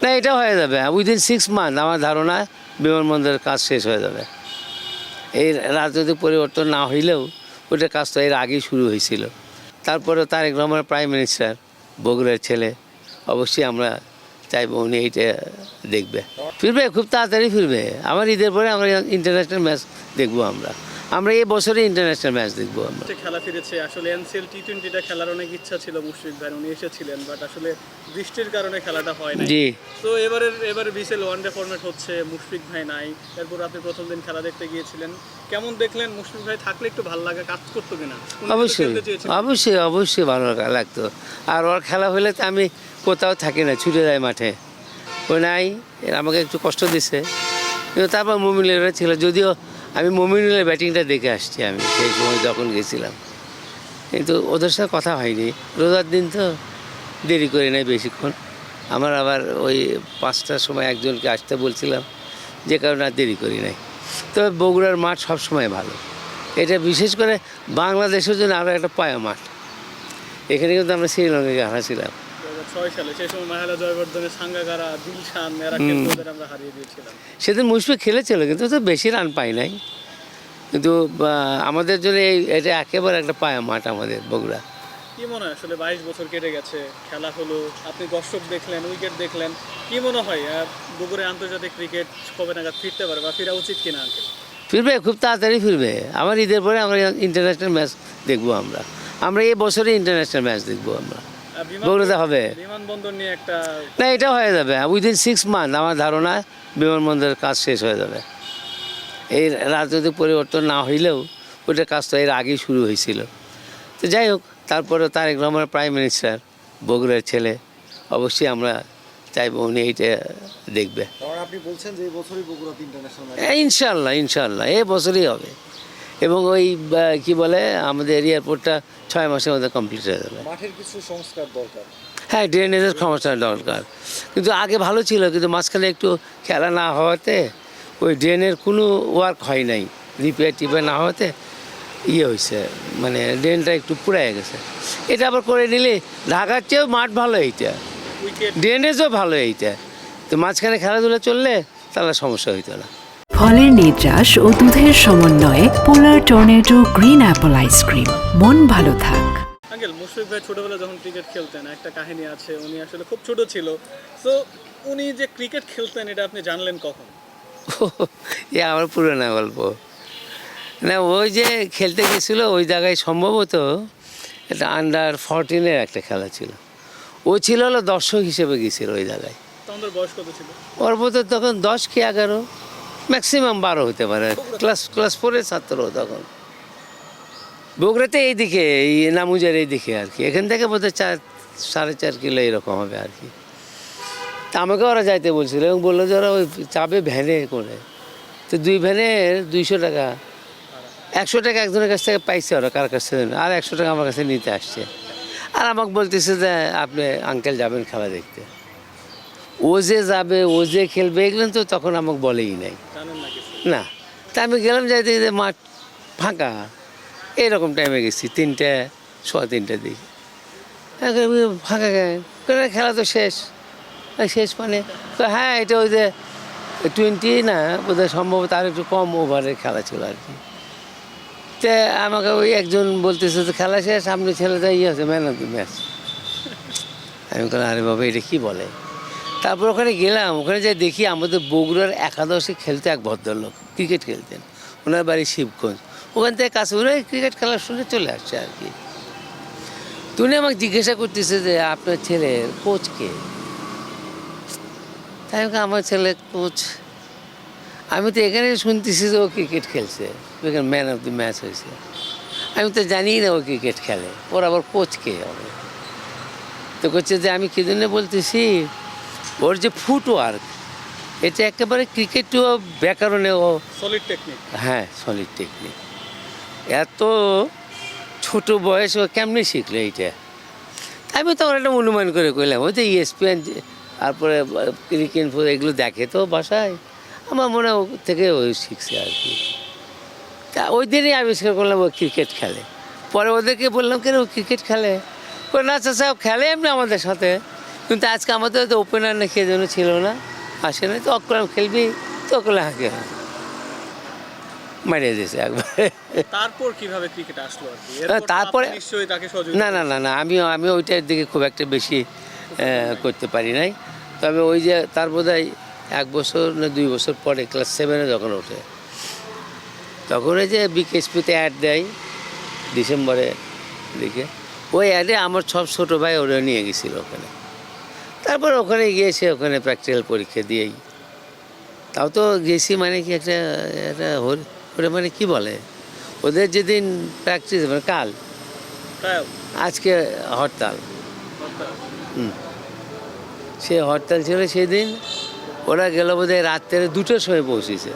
না, এটা হয়ে যাবে উইদিন 6 মান্থ। আমার ধারণা বিমানবন্দরের কাজ শেষ হয়ে যাবে। এই রাজনৈতিক পরিবর্তন না হইলেও ওইটার কাজ তো এর আগেই শুরু হয়েছিল। তারপরে তারেক রহমান প্রাইম মিনিস্টার, বগুড়ার ছেলে, অবশ্যই আমরা চাইবো উনি এইটা দেখবে। ফিরবে, খুব তাড়াতাড়ি ফিরবে। আমার ঈদের পরে আমরা ইন্টারন্যাশনাল ম্যাচ দেখবো। আমরা এই বছরে ইন্টারন্যাশনাল ম্যাচ দেখবো। আমরা খেলা ফিরেছে আসলে এনসিএল টি20টা খেলার অনেক ইচ্ছা ছিল মুশফিক ভাই, উনি এসেছিলেন, বাট আসলে বৃষ্টির কারণে খেলাটা হয় না। জি, তো এবারে বিসিএল ওয়ানডে ফরম্যাট হচ্ছে, মুশফিক ভাই নাই, এরপর আপনি প্রথম দিন খেলা দেখতে গিয়েছিলেন, কেমন দেখলেন? মুশফিক ভাই থাকলে একটু ভালো লাগা কাজ করতো কিনা? অবশ্যই ভালো লাগতো। আর ওর খেলা হলে তো আমি কোথাও থাকি না, ছুটে যাই মাঠে। ও নাই, আমাকে একটু কষ্ট দিছে, কিন্তু তারপর মুমিনুলেরা ছিল। যদিও আমি মুমিনুলের ব্যাটিংটা দেখে আসছি আমি সেই সময় যখন গেছিলাম, কিন্তু ওদের সাথে কথা হয়নি। রোজার দিন তো দেরি করে নাই বেশিক্ষণ। আমার আবার ওই 5টার সময় একজনকে আসতে বলছিলাম, যে কারণে আর দেরি করি নাই। তবে বগুড়ার মাঠ সবসময় ভালো। এটা বিশেষ করে বাংলাদেশের জন্য আরও একটা পায়া মাঠ। এখানে কিন্তু আমরা শ্রীলঙ্কাকে হারাছিলাম 2006 সালে, সেই সময় মাহেলা জয়বর্ধনের সাঙ্গাকারা, দিলশান, এরা কিন্তু ওদের আমরা হারিয়ে দিয়েছিলাম। সেদিন মুশফিক খেলেছিল, কিন্তু তো বেশি রান পাই নাই। কিন্তু আমাদের জন্য এটা একেবারে একটা পায়া মাঠ আমাদের বগুড়া। কি মনে হয় আসলে 22 বছর কেটে গেছে, খেলা হলো, আপনি দর্শক দেখলেন, উইকেট দেখলেন, কি মনে হয় বগুড়ায় আন্তর্জাতিক ক্রিকেট কবে নাগাদ ফিরতে পারে বা ফেরা উচিত কিনা? ফিরবে, খুব তাড়াতাড়ি ফিরবে। আমার ঈদের পরে আমরা ইন্টারন্যাশনাল ম্যাচ দেখবো। আমরা এই বছরে ইন্টারন্যাশনাল ম্যাচ দেখবো। আমরা বগুড়াতে হবে। বিমানবন্দর নিয়ে একটা না, এটা হয়ে যাবে উইদিন 6 মান্থ। আমার ধারণা বিমানবন্দরের কাজ শেষ হয়ে যাবে। এই রাজনৈতিক পরিবর্তন না হইলেও ওইটার কাজ তো এর আগেই শুরু হয়েছিল। তো যাই হোক, তারপরে তারেক রহমান প্রাইম মিনিস্টার, বগুড়ার ছেলে, অবশ্যই আমরা চাইবো উনি এইটা দেখবে। আপনি বলছেন যে এই বছরই বগুড়াতে ইন্টারন্যাশনাল ইনশাল্লাহ এই বছরই হবে। এবং ওই কি বলে, আমাদের এয়ারপোর্টটা 6 মাসের মধ্যে কমপ্লিট হয়ে যাবে। মাঠের কিছু সংস্কার দরকার। হ্যাঁ, ড্রেনেজের সমস্যা দরকার, কিন্তু আগে ভালো ছিল, কিন্তু মাঝখানে একটু খেলা না হওয়াতে ওই ড্রেনের কোনো ওয়ার্ক হয় নাই। রিপেয়ার না হওয়াতে হয়েছে, মানে ড্রেনটা একটু পুড়ে গেছে। এটা আবার করে নিলে ঢাকার চেয়েও মাঠ ভালো এইটা, ড্রেনেজও ভালো এইটা। তো মাঝখানে খেলাধুলা চললে তাহলে সমস্যা হইতো না। ফলের নির্যাস ও দুধের সমন্বয়ে পোলার টর্নেডো গ্রিন অ্যাপল আইসক্রিম। মন ভালো থাক। আঙ্কেল, মুশফিক ভাই ছোটবেলায় যখন ক্রিকেট খেলতেন, একটা কাহিনী আছে, উনি আসলে খুব ছোট ছিল। তো উনি যে ক্রিকেট খেলতেন এটা আপনি জানলেন কখন? আমার পুরোনো গল্প না। ওই যে খেলতে গেছিলো ওই জায়গায়, সম্ভবত এটা আন্ডার-14 একটা খেলা ছিল। ও ছিল হলো দর্শক হিসেবে গেছিল ওই জায়গায়। তখন বয়স কত ছিল? ওর মতো তখন 10 কি 11, ম্যাক্সিমাম 12 হতে পারে। ক্লাস 4-এর ছাত্র তখন। বগুড়াতে এইদিকে, এই নামুজার এইদিকে আর কি। এখান থেকে বোধহয় 4.5 কিলো এরকম হবে আর কি। তা আমাকে ওরা যাইতে বলছিল এবং বললো যে ওরা ওই চাবে ভ্যানে করে। তো 2 ভ্যানে 200 টাকা, 100 টাকা একজনের কাছ থেকে পাইছে ওরা, কার কাছ থেকে, আর 100 টাকা আমার কাছে নিতে আসছে। আর আমাকে বলতেছে যে আপনি আঙ্কেল যাবেন খেলা দেখতে। ও যে যাবে, ও যে খেলবে, এগুলো তো তখন আমাকে বলেই নাই না। তা আমি গেলাম, যাইতে যে মাঠ ফাঁকা, এইরকম টাইমে গেছি 3টে, 3:15 দিকে। ফাঁকা খেলা তো শেষ মানে। তো হ্যাঁ, এটা ওই যে 20 না বোধহয়, সম্ভবত আর একটু কম ওভারের খেলা ছিল আর কি। তো আমাকে ওই একজন বলতেছে যে খেলা শেষ, সামনে ছেলেটা আছে ম্যান অফ দ্য ম্যাচ। আমি বললাম আরে বাবা, এটা কী বলে? তারপর ওখানে গেলাম, ওখানে যে দেখি আমাদের বগুড়ার একাদশে খেলতে এক ভদ্রলোক ক্রিকেট খেলতেন, ওনার বাড়ি শিবগঞ্জ। ওখান থেকে কাছে ওরা ক্রিকেট খেলার শুনে চলে আসছে আর কি। তুমি আমাকে জিজ্ঞাসা করতেছে যে আপনার ছেলের কোচ কে? তাই আমার ছেলে কোচ, আমি তো এখানে শুনতেছি যে ও ক্রিকেট খেলছে, এখানে ম্যান অফ দ্য ম্যাচ হয়েছে। আমি তো জানি না ও ক্রিকেট খেলে, ওর আবার কোচ কে হবে? তো করছে যে আমি কী জন্য বলতেছি, ওর যে ফুটওয়ার্ক, এটা একেবারে ক্রিকেটও ব্যাকরণে ও সলিড টেকনিক। হ্যাঁ, সলিড টেকনিক। এত ছোট বয়স ও কেমনি শিখলো এইটা? আমি তো একটা অনুমান করে কইলাম, ওই যে ESPN, তারপরে ক্রিকেট এগুলো দেখে তো বাসায়, আমার মনে হয় থেকে ওই শিখছে আর কি। তা ওই দিনই আবিষ্কার করলাম ও ক্রিকেট খেলে। পরে ওদেরকে বললাম কেন ও ক্রিকেট খেলে? না চাচা, খেলে এমনি আমাদের সাথে, কিন্তু আজকে আমাদের তো ওপেনার না কে যেন ছিল না, আসে না, তো অকরাম খেলবি, তো অকরাম হাঁকে মারিয়ে দিয়েছে একবারে। তারপর কিভাবে ক্রিকেট আসলো আর কি? হ্যাঁ, তারপরে নিশ্চয়ই তাকে সহযোগিতা না না না না আমি ওইটার দিকে খুব একটা বেশি করতে পারি নাই। তবে ওই যে তার বোধহয় 1 বছর না 2 বছর পরে ক্লাস 7-এ যখন ওঠে, তখন ওই যে বিকেএসপিতে অ্যাড দেয় ডিসেম্বরে দিকে, ওই অ্যাডে আমার সব ছোটো ভাই ওরা নিয়ে গেছিলো ওখানে। তারপর ওখানে গিয়েছে, ওখানে প্র্যাকটিক্যাল পরীক্ষা দিয়েই, তাও তো গেছি মানে কি একটা ওটা মানে কি বলে, ওদের যেদিন প্র্যাকটিস মানে কাল, ট্রায়াল আজকে হরতাল, সে হরতাল ছিল সেদিন, ওরা গেল বোধহয় রাত্রে 2টোর সময় পৌঁছেছে।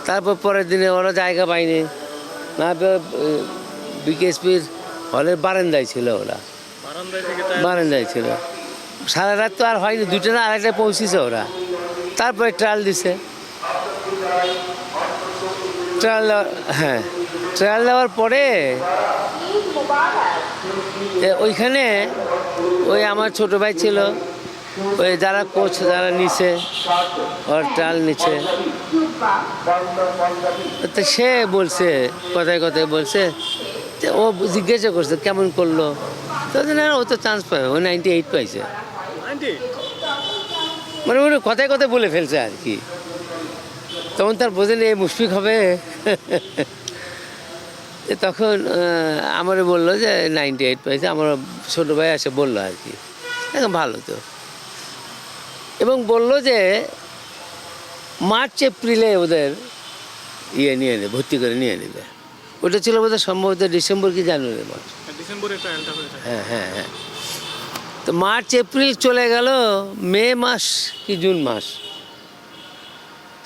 তারপর পরের দিনে ওরা জায়গা পায়নি, না বিকেএসপির হলের বারান্দায় ছিল, ওরা বারান্দায় থেকে বারান্দায় ছিল। সারা রাত তো আর হয়নি, 2টা না 2:30টায় পৌঁছেছে ওরা। তারপরে ট্রায়াল দিছে, হ্যাঁ ট্রায়াল দেওয়ার পরে ওইখানে ওই আমার ছোটো ভাই ছিল, ওই যারা কোচ যারা নিছে ওর ট্রায়াল নিচ্ছে, তো সে বলছে কথায় কথায় বলছে যে ও জিজ্ঞাসা করছে কেমন করলো, তো না ও তো চান্স পাবে, ও 98 পাইছে, 90? মানে ওরা কথায় কথায় বলে ফেলছে আর কি। তখন তার বোঝেন এই মুশফিক হবে। তখন আমারে বললো যে 98 পাইছে, আমার ছোটো ভাই এসে বললো আর কি, এখন ভালো তো, এবং বললো যে মার্চ এপ্রিলে ওদের নিয়ে নেবে, ভর্তি করে নিয়ে নেবে। ওটা ছিল বোধহয় সম্ভবত ডিসেম্বর কি জানুয়ারি মাস, ডিসেম্বরে ট্রায়ালটা হয়েছে। হ্যাঁ। তো মার্চ এপ্রিল চলে গেল, মে মাস কি জুন মাস,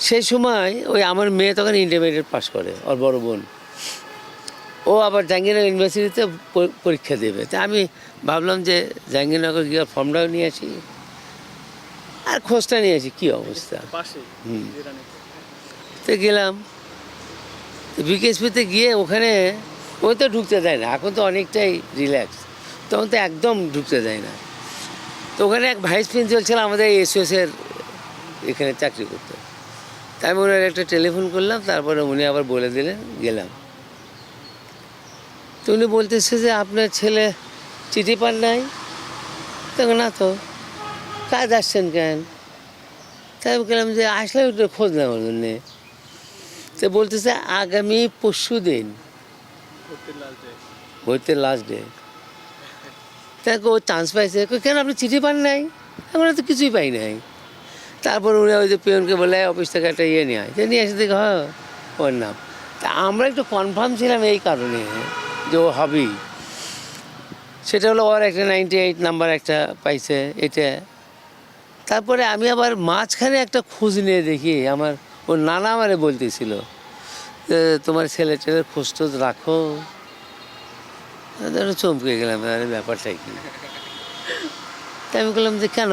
সেই সময় ওই আমার মেয়ে তখন ইন্টারমিডিয়েট পাস করে, ওর বড় বোন, ও আবার জাহাঙ্গীরনগর ইউনিভার্সিটিতে পরীক্ষা দেবে। তা আমি ভাবলাম যে জাহাঙ্গীরনগর গিয়ে ফর্মটাও নিয়ে আসি আর খোঁজটা নিয়ে আসি কী অবস্থা। পাশে তো গেলাম বিকেএসপিতে গিয়ে, ওখানে ওই তো ঢুকতে দেয় না, এখন তো অনেকটাই রিল্যাক্স, তখন তো একদম ঢুকতে দেয় না। তো ওখানে এক ভাইস প্রিন্সিপাল ছিল আমাদের এসওএসের এখানে চাকরি করতে, তাই আমি ওনার একটা টেলিফোন করলাম, তারপরে উনি আবার বলে দিলেন, গেলাম। তো উনি বলতেছে যে আপনার ছেলে চিঠি পান নাই, তখন না তো কাজ আসছেন কেন, তাই আমি গেলাম যে আসলে একটু খোঁজ নেওয়ার জন্যে। তো বলতেছে আগামী পরশু দিন ভর্তির লাস্ট ডে, তাই ও চান্স পাইছে, কেন আপনি চিঠি পান নাই, আমরা তো কিছুই পাই নাই। তারপর উনি ওই যে পিয়নকে বলে অফিস থেকে একটা নিয়ে আয়, যে নিয়ে এসে দেখো হ্যাঁ ওর নাম। তা আমরা একটু কনফার্ম ছিলাম এই কারণে যে ও হবেই, সেটা হলো ওর একটা 98 নাম্বার একটা পাইছে এটা। তারপরে আমি আবার মাঝখানে একটা খোঁজ নিয়ে দেখি, আমার ওর নানা আমারে বলতেছিল যে তোমার ছেলেটার খোঁজ টোজ রাখো, চমকে গেলাম, ব্যাপারটাই কি। তাই আমি বললাম যে কেন,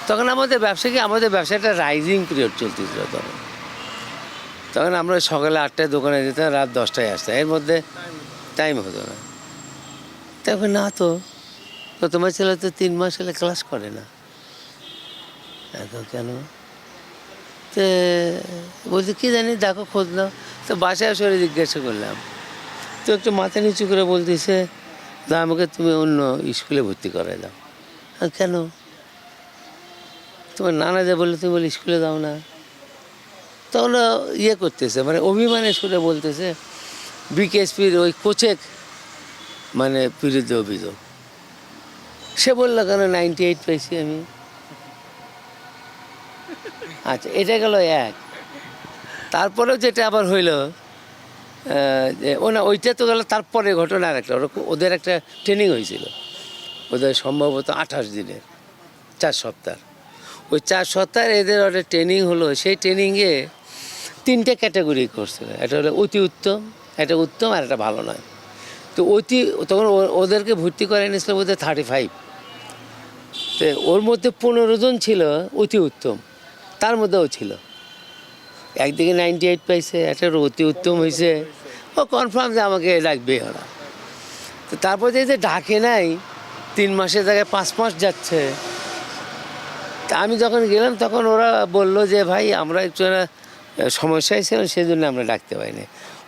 তখন আমাদের ব্যবসাটা রাইজিং পিরিয়ড চলতেছিল, তখন আমরা সকালে 8টায় দোকানে যেতাম, রাত 10টায় আসতাম, এর মধ্যে টাইম হতো না। তখন না তো তোমার ছেলে তো 3 মাস হলে ক্লাস করে না, এখন কেন, তো বলছি কী জানি দেখো খোঁজ নাও। তো বাসায় আসলে জিজ্ঞাসা করলাম, তো একটু মাথা নিচু করে বলতেছে না আমাকে তুমি অন্য স্কুলে ভর্তি করাই দাও। কেন, তোমার নানা যা বললে তুমি বলে স্কুলে দাও না। তখন করতেছে মানে অভিমানে সুরে বলতেছে বিকেএসপির ওই কোচের মানে বিরুদ্ধে অভিযোগ। সে বললো কেন 98 পাইছি আমি। আচ্ছা, এটা গেল এক। তারপরেও যেটা আবার হইল ওইটা তো গেল তারপরে ঘটনা আর একটা, ওদের একটা ট্রেনিং হয়েছিল, ওদের সম্ভবত 28 দিনের, 4 সপ্তাহ। ওই 4 সপ্তাহ এদের ওদের ট্রেনিং হলো, সেই ট্রেনিংয়ে 3টে ক্যাটাগরি করছিল, একটা হলো অতি উত্তম, একটা উত্তম আর একটা ভালো নয়। তো তখন ওদেরকে ভর্তি করে এনেছিল বোধহয় 35, তো ওর মধ্যে 15 জন ছিল অতি উত্তম, তার মধ্যেও ছিল একদিকে 98 পাইছে, একটা অতি উত্তম হয়েছে, ও কনফার্ম যে আমাকে ডাকবে ওরা। তো তারপর যে ডাকে নাই, 3 মাসের জায়গায় 5 মাস যাচ্ছে। তা আমি যখন গেলাম তখন ওরা বলল যে ভাই আমরা একটু সমস্যায় ছিলাম, সেই জন্য আমরা ডাকতে পারিনি।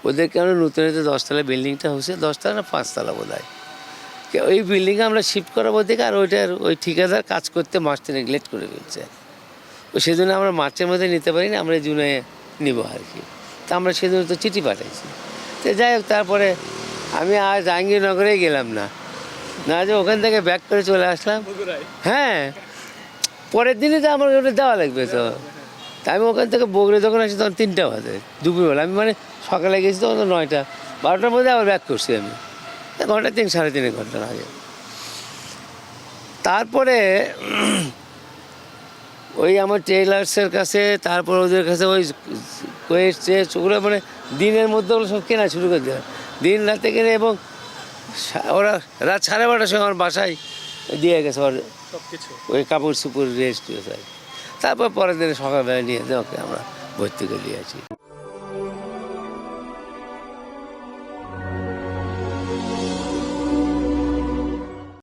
ওদের কেন নতুন যে 10 তলা বিল্ডিংটা হচ্ছে, 10 তলা না 5 তলা বোধ হয়, ওই বিল্ডিংয়ে আমরা শিফট করাবো দেখে, আর ওই ঠিকাদার কাজ করতে মাসটা নেগলেক্ট করে ফেলছে। তো সেই জন্য আমরা মার্চের মধ্যে নিতে পারি না, আমরা জুনে নিব আর কি। তা আমরা সেজন্য তো চিঠি পাঠাইছি। তো যাই হোক, তারপরে আমি আর জাহাঙ্গীরনগরেই গেলাম না, না যে ওখান থেকে ব্যাক করে চলে আসলাম। বগুড়ায় হ্যাঁ, পরের দিনে তো আমার ওটা দেওয়া লাগবে তো। তা আমি ওখান থেকে বগুড়া যখন আসি তখন 3টা বাজে দুপুরবেলা। আমি মানে সকালে গেছি তখন তো 9টা 12টার মধ্যে আবার ব্যাক করছি আমি, ঘন্টা 3 সাড়ে 3 ঘন্টার আগে। তারপরে ওই আমার টেইলার্সের কাছে, তারপর ওদের কাছে ওই কোয়েস্ট টেস্ট ওগুলো মানে দিনের মধ্যে ওগুলো সব কেনা শুরু করে দেওয়া, দিন রাতে কেনে, এবং ওরা রাত 12:30টার সময় আমার বাসায় দিয়ে গেছে ওর সব কিছু। ওই কাপড় চুপড় রেস্ট হয়েছে। তারপর পরের দিনে সকালবেলা নিয়ে যাও, ওকে আমরা ভর্তি করে দিয়েছি।